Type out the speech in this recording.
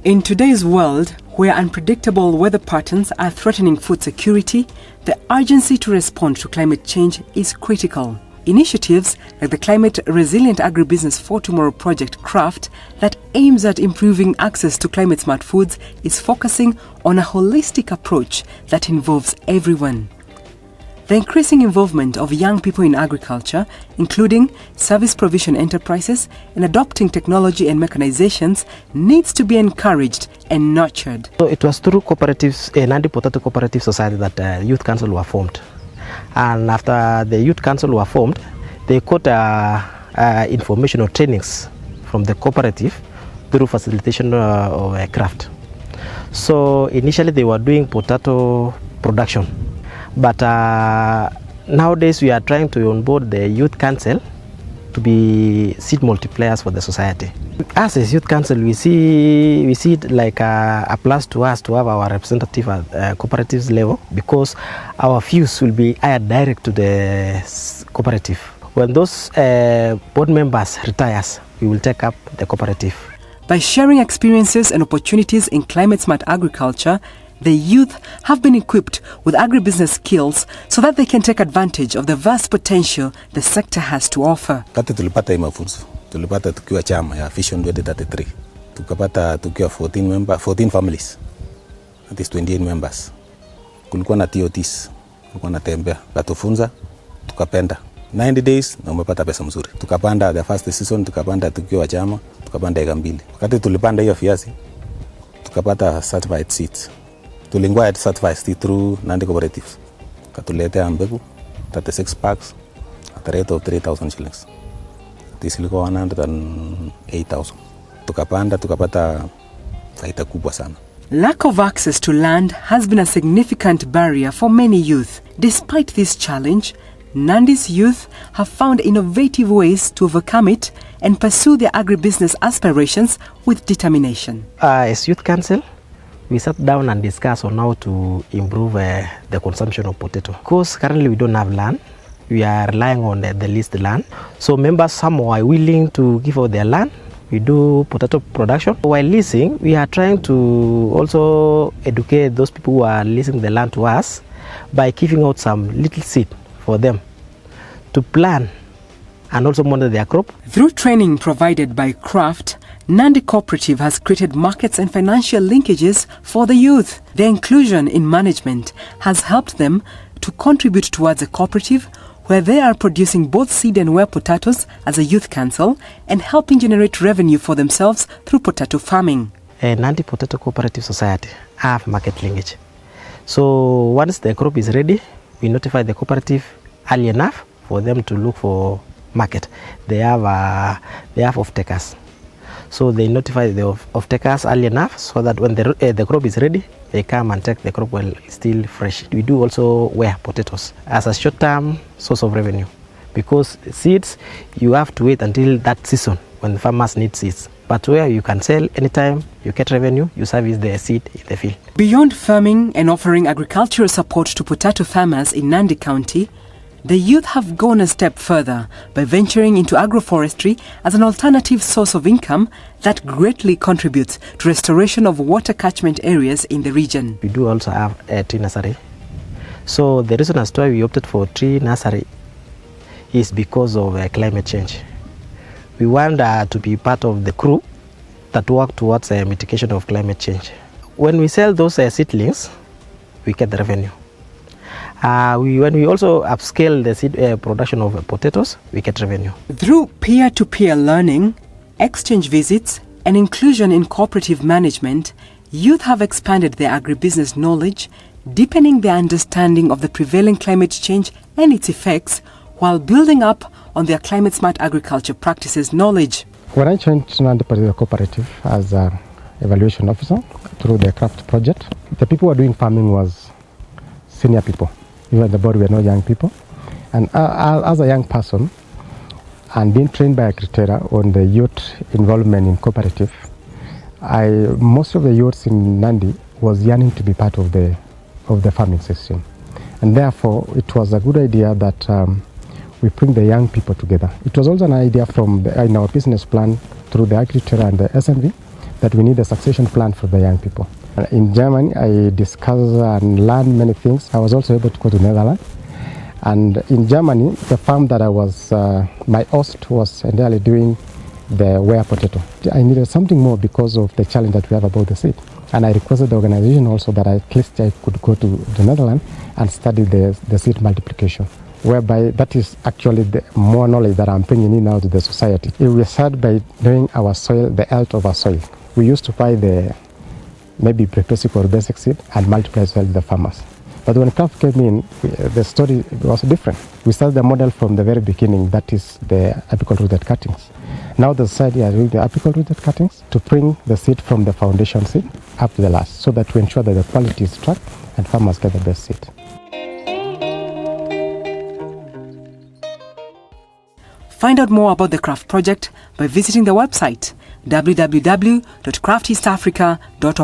In today's world, where unpredictable weather patterns are threatening food security, the urgency to respond to climate change is critical. Initiatives like the Climate Resilient Agribusiness for Tomorrow project CRAFT that aims at improving access to climate-smart foods is focusing on a holistic approach that involves everyone. The increasing involvement of young people in agriculture, including service provision enterprises and adopting technology and mechanizations, needs to be encouraged and nurtured. So it was through cooperatives, a Nandi Potato Cooperative Society, that Youth Council were formed. And after the Youth Council were formed, they got informational trainings from the cooperative through facilitation of CRAFT. So initially they were doing potato production. But nowadays we are trying to onboard the Youth Council to be seed multipliers for the society. As a Youth Council, we see it like a plus to us to have our representative at cooperatives level, because our views will be hired direct to the cooperative. When those board members retires, we will take up the cooperative. By sharing experiences and opportunities in climate-smart agriculture, the youth have been equipped with agribusiness skills so that they can take advantage of the vast potential the sector has to offer. Kati tulipata hii mafunzo, tulipata tukiwa chama ya Vision 2033. Tukapata tukiwa 14 families. That is 28 members. Kulikuwa na TOTs, kulikuwa na tembea. Katufunza, tukapenda. 90 days na umepata pesa mzuri. Tukapanda the first season, tukapanda tukiwa chama, tukapanda eka 2. Wakati tulipanda hiyo viazi, tukapata certified seeds. Tulingwa at certified seed through Nandi Cooperatives. Katuletea mbegu 36 packs at a rate of 3,000 shillings. This ilikuwa 108,000. Tukapanda tukapata faida kubwa sana. Lack of access to land has been a significant barrier for many youth. Despite this challenge, Nandi's youth have found innovative ways to overcome it and pursue their agribusiness aspirations with determination. As Youth Council, we sat down and discussed on how to improve the consumption of potato. Because currently we don't have land, we are relying on the leased land. So members, some are willing to give out their land. We do potato production. While leasing, we are trying to also educate those people who are leasing the land to us by giving out some little seed for them to plant and also monitor their crop. Through training provided by CRAFT, Nandi Cooperative has created markets and financial linkages for the youth. Their inclusion in management has helped them to contribute towards a cooperative where they are producing both seed and ware potatoes as a youth council and helping generate revenue for themselves through potato farming. Nandi Potato Cooperative Society have market linkage. So once the crop is ready, we notify the cooperative early enough for them to look for market. They have off-takers. So they notify the off-takers early enough so that when the crop is ready, they come and take the crop while it's still fresh. We do also wear potatoes as a short-term source of revenue, because seeds, you have to wait until that season when the farmers need seeds. But where you can sell anytime, you get revenue, you service the seed in the field. Beyond farming and offering agricultural support to potato farmers in Nandi County, the youth have gone a step further by venturing into agroforestry as an alternative source of income that greatly contributes to restoration of water catchment areas in the region. We do also have a tree nursery. So the reason as to why we opted for tree nursery is because of climate change. We want to be part of the crew that work towards mitigation of climate change. When we sell those seedlings, we get the revenue. When we also upscale the seed production of potatoes, we get revenue. Through peer-to-peer learning, exchange visits, and inclusion in cooperative management, youth have expanded their agribusiness knowledge, deepening their understanding of the prevailing climate change and its effects, while building up on their climate-smart agriculture practices knowledge. When I joined Nandi Potato Cooperative as an evaluation officer through the CRAFT project, the people who were doing farming was senior people. Even the board were not young people. And as a young person, and being trained by a criteria on the youth involvement in cooperative, most of the youths in Nandi was yearning to be part of the farming system. And therefore, it was a good idea that we bring the young people together. It was also an idea in our business plan through the Agriculture and the SNV that we need a succession plan for the young people. In Germany, I discussed and learned many things. I was also able to go to Netherlands. And in Germany, the farm that I was, my host was entirely doing the ware potato. I needed something more because of the challenge that we have about the seed. And I requested the organization also that at least I could go to the Netherlands and study the seed multiplication, whereby that is actually the more knowledge that I'm bringing in now to the society. We start by knowing our soil, the health of our soil. We used to buy the maybe basic or basic seed and multiply soil with the farmers. But when CAF came in, the story was different. We started the model from the very beginning, that is the apical rooted cuttings. Now the society are doing the apical rooted cuttings to bring the seed from the foundation seed up to the last, so that we ensure that the quality is tracked and farmers get the best seed. Find out more about the CRAFT project by visiting the website www.crafteastafrica.org.